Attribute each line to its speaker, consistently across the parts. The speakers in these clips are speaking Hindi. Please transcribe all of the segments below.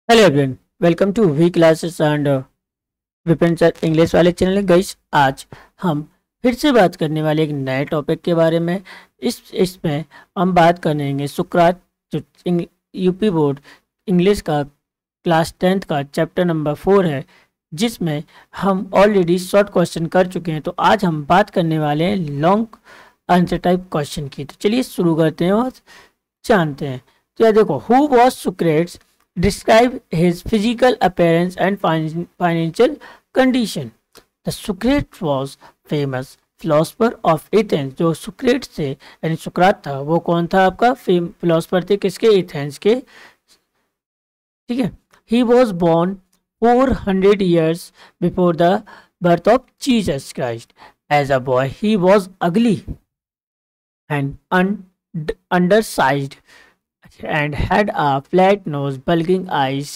Speaker 1: Hello everyone, welcome to V classes and Vipin sir English वाले चैनल। गाइस, आज हम फिर से बात करने वाले एक नए टॉपिक के बारे में। इसमें हम बात करेंगे सुकरात, जो यूपी बोर्ड इंग्लिश का क्लास 10th का चैप्टर नंबर 4 है, जिसमें हम ऑलरेडी शॉर्ट क्वेश्चन कर चुके हैं। तो आज हम बात करने वाले हैं लॉन्ग आंसर टाइप क्वेश्चन की। तो चलिए शुरू करते हैं और जानते हैं। तो यह देखो, who was Socrates, describe his physical appearance and financial condition. The Socrates was famous philosopher of Athens. जो सुक्रेट्स थे यानी सुकरात था, वो कौन था? आपका फिलोसफर थे किसके? एथेंस के। ठीक है। He was born 400 years before the birth of Jesus Christ. As a boy, he was ugly and undersized and had a flat nose, bulging eyes.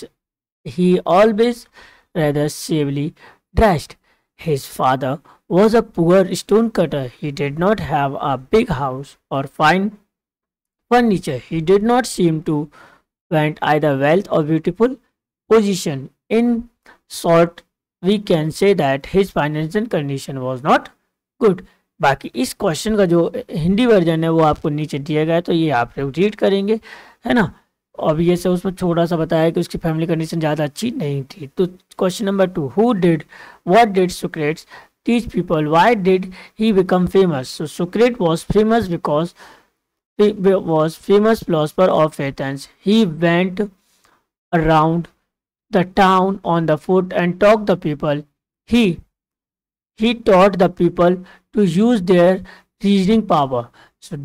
Speaker 1: He always rather shabbily dressed. His father was a poor stone cutter. He did not have a big house or fine furniture. He did not seem to want either wealth or beautiful position. In short, we can say that his financial condition was not good. बाकी इस क्वेश्चन का जो हिंदी वर्जन है वो आपको नीचे दिया गया है, तो ये आप रीड करेंगे, है ना। अब ये से उसमें थोड़ा सा बताया कि उसकी फैमिली कंडीशन ज़्यादा अच्छी नहीं थी। तो question number 2, who did what did Socrates teach people, why did he become famous? So Socrates was famous because was famous philosopher of Athens. He went around the town on the foot and taught the people. He taught the people to use their reasoning power. So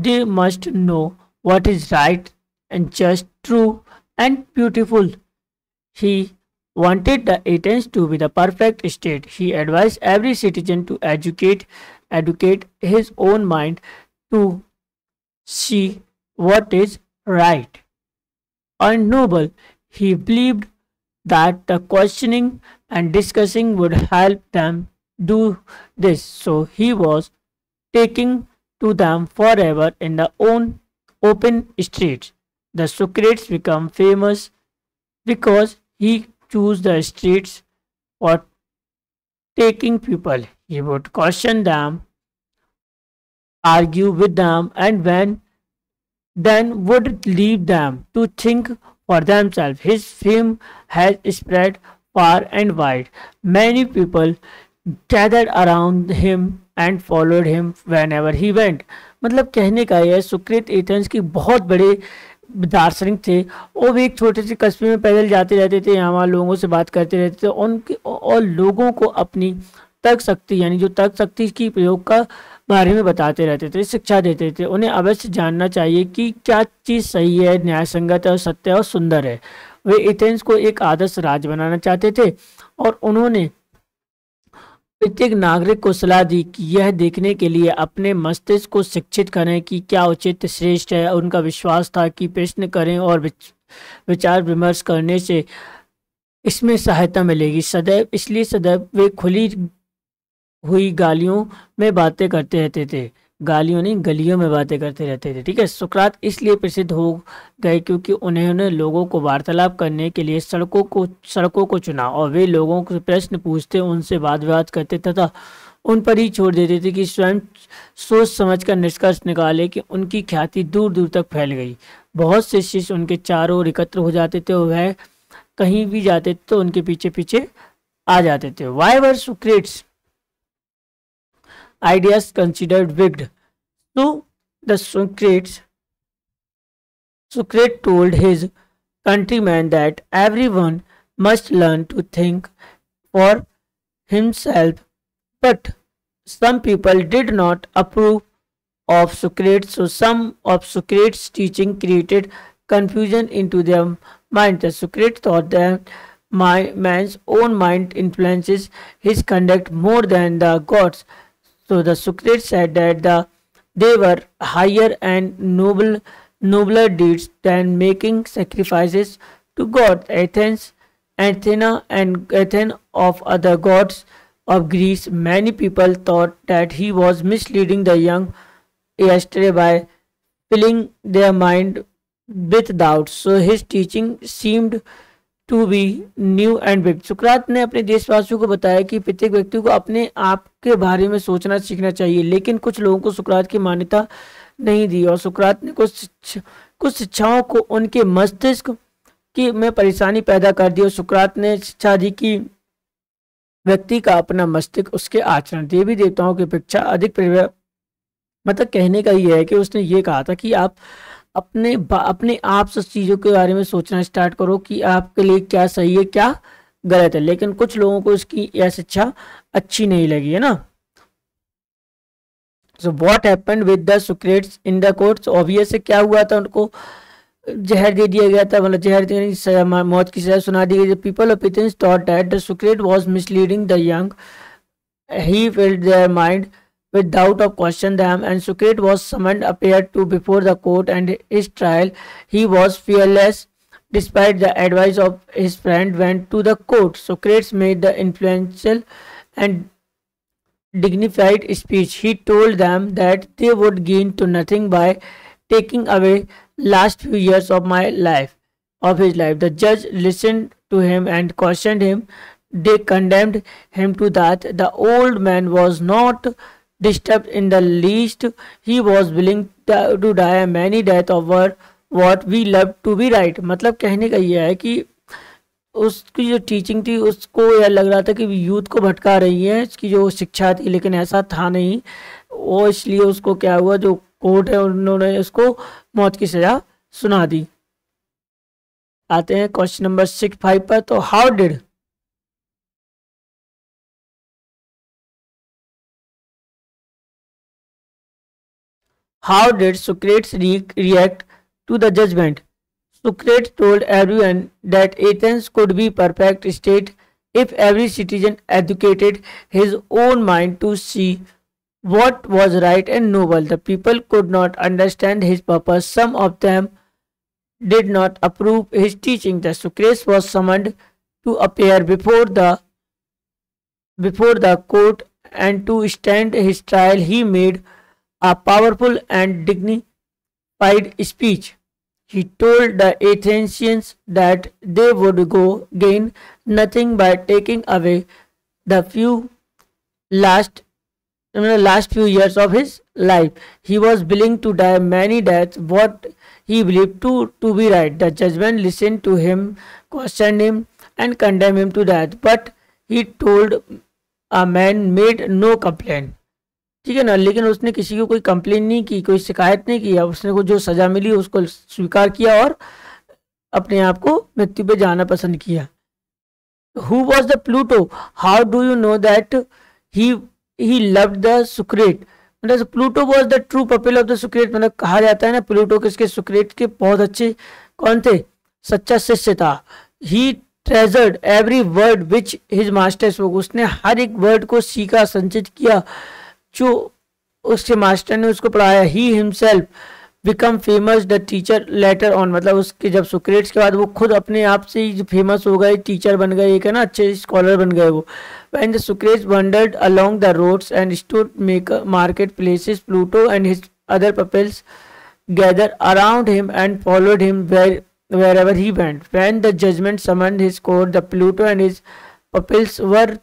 Speaker 1: they must know what is right and just, true and beautiful. He wanted the Athens to be the perfect state. He advised every citizen to educate his own mind to see what is right and noble. He believed that the questioning and discussing would help them do this. So he was taking to them forever in the open streets. The Socrates became famous because he chose the streets for taking people. He would question them, argue with them, and then would leave them to think for themselves. His fame has spread far and wide. Many people gathered around him and followed him whenever he went. मतलब कहने का यह, सुक्रेट एथेंस की बहुत बड़े दार्शनिक थे। वो भी एक छोटे से कस्बे में पैदल जाते रहते थे, यहाँ वहाँ लोगों से बात करते रहते थे, उनके और लोगों को अपनी तर्क शक्ति यानी जो तर्क शक्ति की प्रयोग का बारे में बताते रहते थे, शिक्षा देते थे। उन्हें अवश्य जानना चाहिए कि क्या चीज़ सही है, न्यायसंगत है और सत्य और सुंदर है। वे एथेंस को एक आदर्श राज्य बनाना चाहते थे और उन्होंने प्रत्येक नागरिक को सलाह दी कि यह देखने के लिए अपने मस्तिष्क को शिक्षित करें कि क्या उचित श्रेष्ठ है। उनका विश्वास था कि प्रश्न करें और विचार विमर्श करने से इसमें सहायता मिलेगी। सदैव वे खुली हुई गालियों में बातें करते रहते थे, गालियों नहीं गलियों में बातें करते रहते थे। ठीक है। सुकरात इसलिए प्रसिद्ध हो गए क्योंकि उन्होंने लोगों को वार्तालाप करने के लिए सड़कों को चुना और वे लोगों को प्रश्न पूछते, उनसे वाद विवाद करते तथा उन पर ही छोड़ देते थे कि स्वयं सोच समझकर निष्कर्ष निकाले कि उनकी ख्याति दूर दूर तक फैल गई। बहुत से शिष्य उनके चारों ओर एकत्र हो जाते थे और वह कहीं भी जाते तो उनके पीछे पीछे आ जाते थे। Why were Socrates ideas considered wicked? So the Socrates told his countrymen that everyone must learn to think for himself, but some people did not approve of Socrates, so some of Socrates' teaching created confusion into their minds. The Socrates thought that man's own mind influences his conduct more than the gods. So the Socrates said that they were higher and nobler deeds than making sacrifices to God. Athena and Athens of other gods of Greece. Many people thought that he was misleading the young astray by filling their mind with doubt, so his teaching seemed to be new and big. सुकरात ने अपने देशवासियों को बताया कि प्रत्येक व्यक्ति को अपने आप के बारे में सोचना सीखना चाहिए, लेकिन कुछ लोगों को सुकरात की मान्यता नहीं दी और सुकरात ने कुछ शिक्षाओं को उनके मस्तिष्क की में परेशानी पैदा कर दी और सुकरात ने शिक्षा दी कि व्यक्ति का अपना मस्तिष्क उसके आचरण देवी देवताओं की अपेक्षा अधिक मतलब कहने का ये है कि उसने ये कहा था कि आप अपने आप से चीज़ों के बारे में सोचना स्टार्ट करो कि आपके लिए क्या सही है क्या गलत है, लेकिन कुछ लोगों को इसकी यह शिक्षा अच्छी नहीं लगी है ना। So what happened with the Socrates in the courts, obvious है क्या हुआ था, उनको जहर दे दिया गया था, मतलब जहर देने की मौत की सजा सुना दी गई। People of Athens thought that the Socrates was misleading the young, he filled their mind with doubt of question them, and Socrates was summoned appeared to before the court and his trial. He was fearless despite the advice of his friend went to the court. Socrates made the influential and dignified speech. He told them that they would gain to nothing by taking away last few years of his life. The judge listened to him and cautioned him. They condemned him to death. The old man was not disturbed in the least. He was willing to die many deaths over what we love to be right. मतलब कहने का यह है कि उसकी जो टीचिंग थी उसको यह लग रहा था कि यूथ को भटका रही है, इसकी जो शिक्षा थी, लेकिन ऐसा था नहीं। वो इसलिए उसको क्या हुआ, जो कोर्ट है उन्होंने उसको मौत की सजा सुना दी। आते हैं क्वेश्चन नंबर 6-5 पर। तो How did Socrates react to the judgment? Socrates told everyone that Athens could be a perfect state if every citizen educated his own mind to see what was right and noble. The people could not understand his purpose. Some of them did not approve his teaching. The Socrates was summoned to appear before the court and to stand his trial. He made a powerful and dignified speech. He told the Athenians that they would gain nothing by taking away the last few years of his life. He was willing to die many deaths, what he believed to be right. The judgment listened to him, questioned him, and condemned him to death. But he told a man made no complaint. ठीक है ना, लेकिन उसने किसी को कोई कंप्लेन नहीं की, कोई शिकायत नहीं किया। उसने को जो सजा मिली उसको स्वीकार किया और अपने आप को मृत्यु पे जाना पसंद किया। Who was the Pluto? How do you know that he loved the Socrates? मतलब Pluto was the true pupil of the Socrates। मतलब कहा जाता है ना प्लूटो किसके, सुक्रेट के बहुत अच्छे कौन थे, सच्चा शिष्य था। He treasured every word which his master spoke। उसने हर एक वर्ड को सीखा, संचित किया जो उसके मास्टर ने उसको पढ़ाया। He himself become famous the teacher later on, मतलब उसके जब सुक्रेट्स के बाद वो खुद अपने आप से ही फेमस हो गए, टीचर बन गए, एक है ना अच्छे स्कॉलर बन गए वो। When the Socrates wondered along the roads and stood market places, Pluto and his other pupils gather around him and followed him wherever he went. When the judgment summoned his court, the Pluto and his pupils were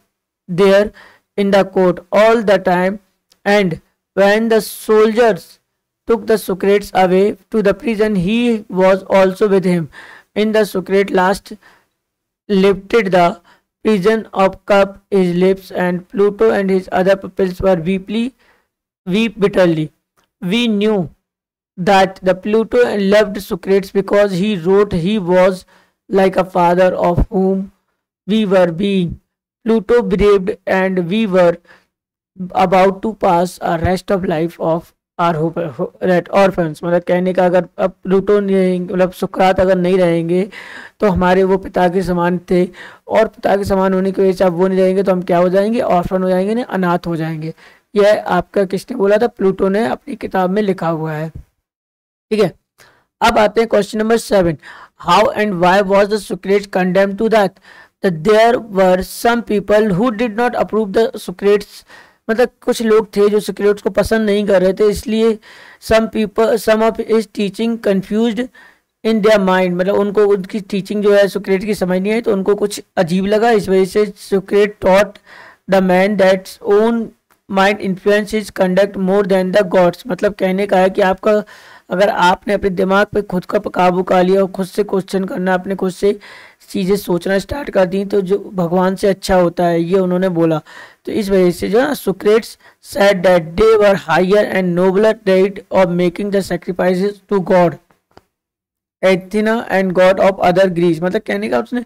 Speaker 1: there in the court all the time. And when the soldiers took the Socrates away to the prison, he was also with him. In the Socrates last lifted the prison of cup his lips, and Pluto and his other pupils were weep bitterly. We knew that the Pluto loved Socrates because he wrote he was like a father of whom we were being. Pluto believed, and we were about to pass a rest of life of our orphans। मतलब कहने का अगर अब प्लूटो नहीं, मतलब सुकरात अगर नहीं रहेंगे तो हमारे वो पिता के समान थे, और पिता के समान होने की वजह से अब वो नहीं रहेंगे तो हम क्या हो जाएंगे, ऑर्फन हो जाएंगे, नहीं अनाथ हो जाएंगे। यह आपका किसने बोला था, प्लूटो ने अपनी किताब में लिखा हुआ है। ठीक है, अब आते हैं question number 7। How and why was the Socrates condemned to that? There were some people who did not approve the Socrates, मतलब कुछ लोग थे जो सुक्रेट्स को पसंद नहीं कर रहे थे, इसलिए some of his teaching confused in their mind, मतलब उनको उनकी टीचिंग जो है सुक्रेट की समझ नहीं आई तो उनको कुछ अजीब लगा। इस वजह से Socrates taught the man that's own mind influence his conduct more than the gods. मतलब कहने का है कि आपका, अगर आपने अपने दिमाग पे खुद का काबू पा लिया और खुद से क्वेश्चन करना, अपने खुद से चीज़ें सोचना स्टार्ट कर दी तो जो भगवान से अच्छा होता है, ये उन्होंने बोला। तो इस वजह से जो है Socrates said that they were higher and nobler deed of making the sacrifices to god Athena and god of other Greece. मतलब कहने का उसने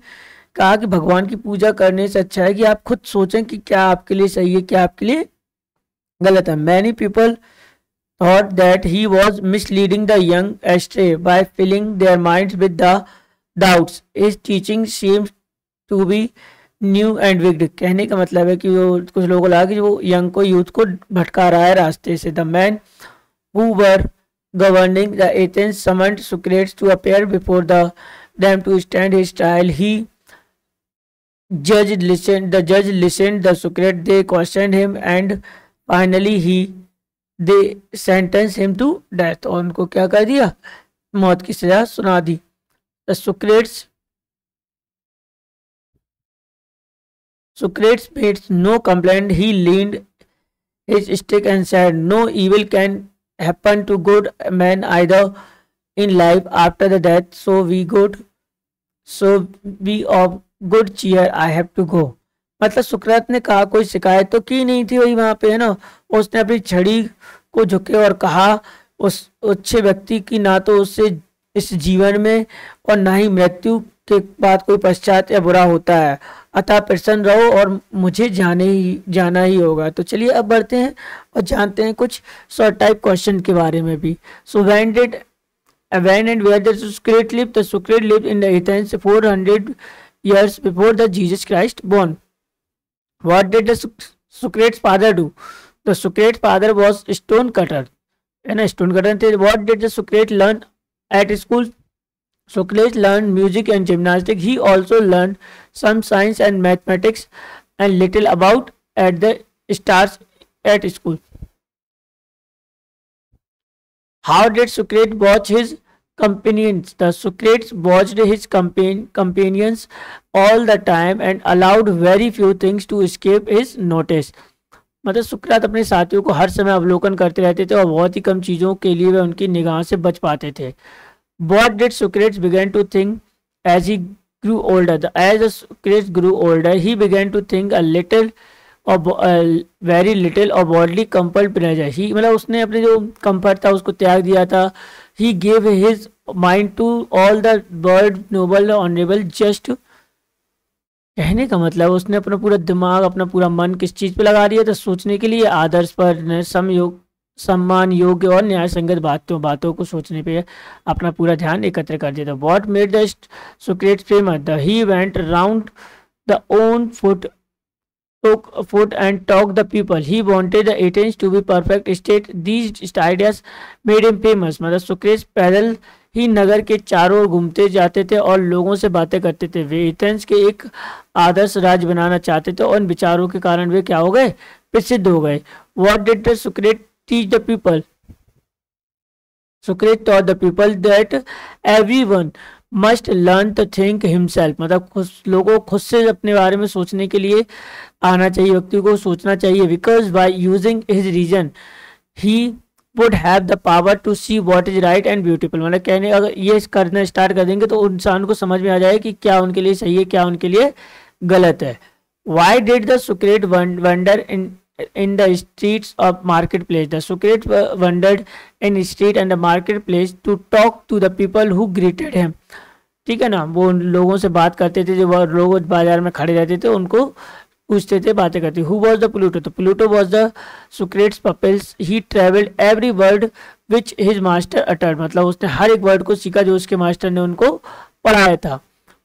Speaker 1: कहा कि भगवान की पूजा करने से अच्छा है कि आप खुद सोचें कि क्या आपके लिए सही है, क्या आपके लिए गलत है। Many people thought that he was misleading the young astray by filling their minds with the doubts. His teaching seems to be new and wicked. कहने का मतलब है कि वो कुछ लोगों को लगा कि वो यंग को, यूथ को भटका रहा है रास्ते से। The men who were governing the Athens summoned Socrates to appear before them to stand his trial. The judge listened the Socrates. They questioned him and finally they sentence him to death. और उनको क्या कर दिया, मौत की सजा सुना दी। The Socrates made no complaint. He leaned his stick and said, "No evil can happen to good men either in life after the death. So be of good cheer. I have to go." मतलब सुकरात ने कहा, कोई शिकायत तो की नहीं थी वही वहां पे, है ना। उसने अपनी छड़ी को झुके और कहा उस अच्छे व्यक्ति की ना तो उससे इस जीवन में और ना ही मृत्यु के बाद कोई पश्चात या बुरा होता है, अतः प्रसन्न रहो और मुझे जाना ही होगा। तो चलिए अब बढ़ते हैं और जानते हैं कुछ शॉर्ट टाइप क्वेश्चन के बारे में भी। सो when and where the Socrates lived? The Socrates lived in the Athens 400 years before the Jesus Christ born. What did the Socrates father do? The Socrates father was stone cutter, है ना, stone cutter थे। What did the Socrates learn at school? Socrates learned music and gymnastics. He also learned some science and mathematics and little about at the stars at school. How did Socrates watch his companions? The Socrates watched his companions all the time and allowed very few things to escape his notice. मतलब सुकरात अपने साथियों को हर समय अवलोकन करते रहते थे और बहुत ही कम चीज़ों के लिए वे उनकी निगाह से बच पाते थे। What did Socrates began to think as he grew older? As Socrates grew older, he began to think a little or very little or bodily compelled pleasure. He मतलब उसने अपने जो कंफर्ट था उसको त्याग दिया था। He gave his mind to all the world noble honorable just। कहने का मतलब उसने अपना पूरा दिमाग, अपना पूरा मन किस चीज़ पे लगा दिया था, सोचने के लिए, आदर्श पर, सम्मान योग्य और न्याय संगत बातों को सोचने पे अपना पूरा ध्यान एकत्र कर दिया था। What made the Socrates famous? He went round the on foot and talked the people. He wanted the Athens to be perfect state. These ideas made him famous. मतलब सुक्रेट्स पैदल ही नगर के चारों ओर घूमते जाते थे और लोगों से बातें करते थे। वे एथेंस के एक आदर्श राज्य बनाना चाहते थे और उन विचारों के कारण वे क्या हो गए, प्रसिद्ध हो गए। What did the Socrates teach the people? Socrates taught the people that everyone must learn to think himself। मतलब लोगों को खुद से अपने बारे में सोचने के लिए आना चाहिए, व्यक्ति को सोचना चाहिए। Because by using his reason he would have the power to see what is right and beautiful। मतलब कहने अगर ये करना स्टार्ट कर देंगे तो इंसान को समझ में आ जाए कि क्या उनके लिए सही है, क्या उनके लिए गलत है। Why did the Socrates wander in the streets of marketplace? The Socrates wandered in street and the marketplace to talk to the people who greeted him। ठीक है ना, वो लोगों से बात करते थे, जो लोग बाजार में खड़े रहते थे उनको पूछते थे, बातें करते। Who was the Pluto? तो Pluto was the Socrates pupils. He traveled every word which his master uttered। मतलब उसने हर एक वर्ड को सीखा जो उसके मास्टर ने उनको पढ़ाया था।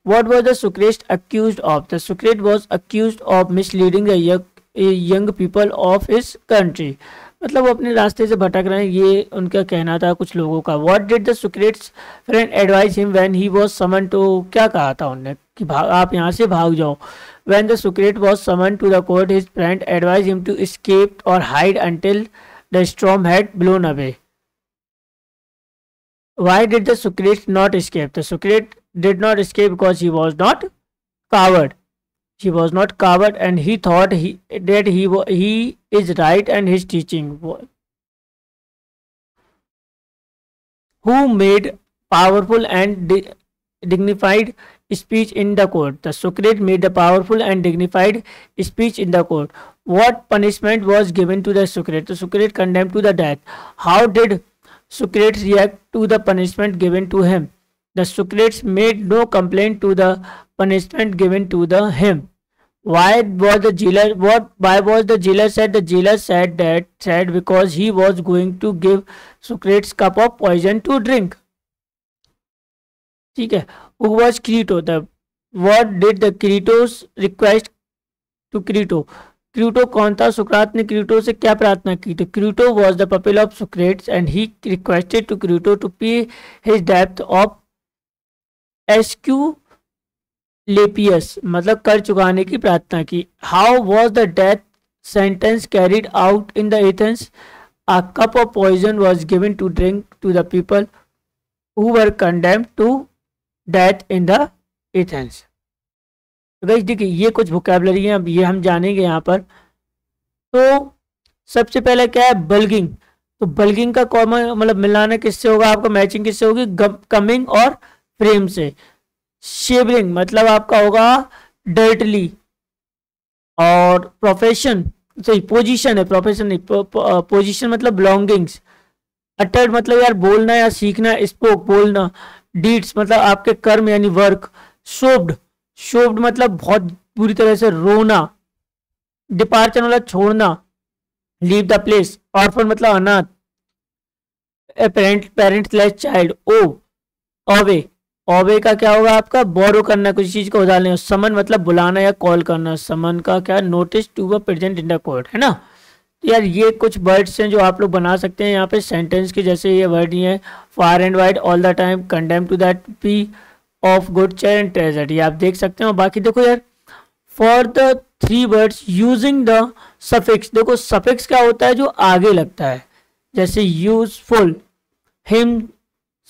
Speaker 1: What was the Socrates accused of? The Socrates was accused of misleading the young people of his country। मतलब वो अपने रास्ते से भटक रहे हैं, ये उनका कहना था कुछ लोगों का। What did the Socrates friend advise him when he was summoned? तो क्या कहा था उन्होंने कि आप यहाँ से भाग जाओ। When the Socrates was summoned to the court, his friend advised him to escape or hide until the storm had blown away। Why did the Socrates not escape? The Socrates did not escape because he was not coward. He was not coward, and he thought that he is right, and his teaching who made powerful and dignified speech in the court. The Socrates made a powerful and dignified speech in the court. What punishment was given to the Socrates? The Socrates condemned to the death. How did Socrates react to the punishment given to him? The Socrates made no complaint to the punishment given to him. Why was the jailer? Why was the jailer sad? The jailer said because he was going to give Socrates cup of poison to drink. ठीक है. Who was Crito? What did the Crito's request to Crito? Crito कौन था? सुकरात ने क्रीटो से क्या प्रार्थना की? तो Crito was the pupil of Socrates and he requested to Crito to pay his डेप्थ ऑफ एस्क्यूलेपियस, मतलब कर चुकाने की प्रार्थना की. How was the death sentence carried out in the Athens? A cup of poison was given to drink to the people who were condemned to death in the Athens. तो गाइस देखिए ये कुछ वोकैबुलरी है, अब ये हम जानेंगे यहाँ पर. तो सबसे पहले क्या है? बल्गिंग. तो बल्गिंग का कॉमन मतलब मिलाना किससे होगा? आपका मैचिंग किससे होगी? कमिंग और फ्रेम से. शेवरिंग मतलब आपका होगा डर्टली. और प्रोफेशन सही पोजीशन है, प्रोफेशन नहीं, पोजीशन मतलब बिलोंगिंग्स. अटर्ड मतलब यार बोलना या सीखना. स्पोक बोलना. डीड्स मतलब आपके कर्म यानी वर्क. शोब्ड मतलब बहुत बुरी तरह से रोना. डिपार्चर मतलब छोड़ना. Leave the place. ऑर्फन मतलब अनाथ. Parent less child. ओवे का क्या होगा आपका? बोरो करना, कुछ चीज को उधार लेना. समन मतलब बुलाना या कॉल करना. समन का क्या? Notice to be present in the court, है ना. तो यार ये कुछ वर्ड्स हैं जो आप लोग बना सकते हैं यहाँ पे सेंटेंस के जैसे. ये वर्ड ही है far and wide, all the time, condemn to that, pea of good cheer and treasure. ये आप देख सकते हैं. और बाकी देखो यार for the 3 words using the suffix. देखो सफिक्स क्या होता है? जो आगे लगता है. जैसे useful, him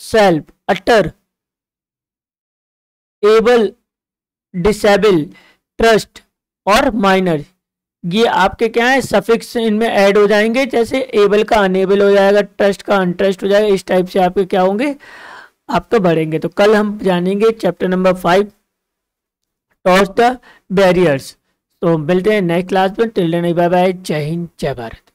Speaker 1: self, utter, able, disable, trust और माइनर. ये आपके क्या है? सफिक्स इनमें ऐड हो जाएंगे. जैसे एबल का अनेबल हो जाएगा, ट्रस्ट का अनट्रस्ट हो जाएगा. इस टाइप से आपके क्या होंगे? आपको बढ़ेंगे. तो कल हम जानेंगे chapter number 5 toss the barriers. तो मिलते हैं नेक्स्ट क्लास में. Till then bye bye. जय हिंद, जय भारत.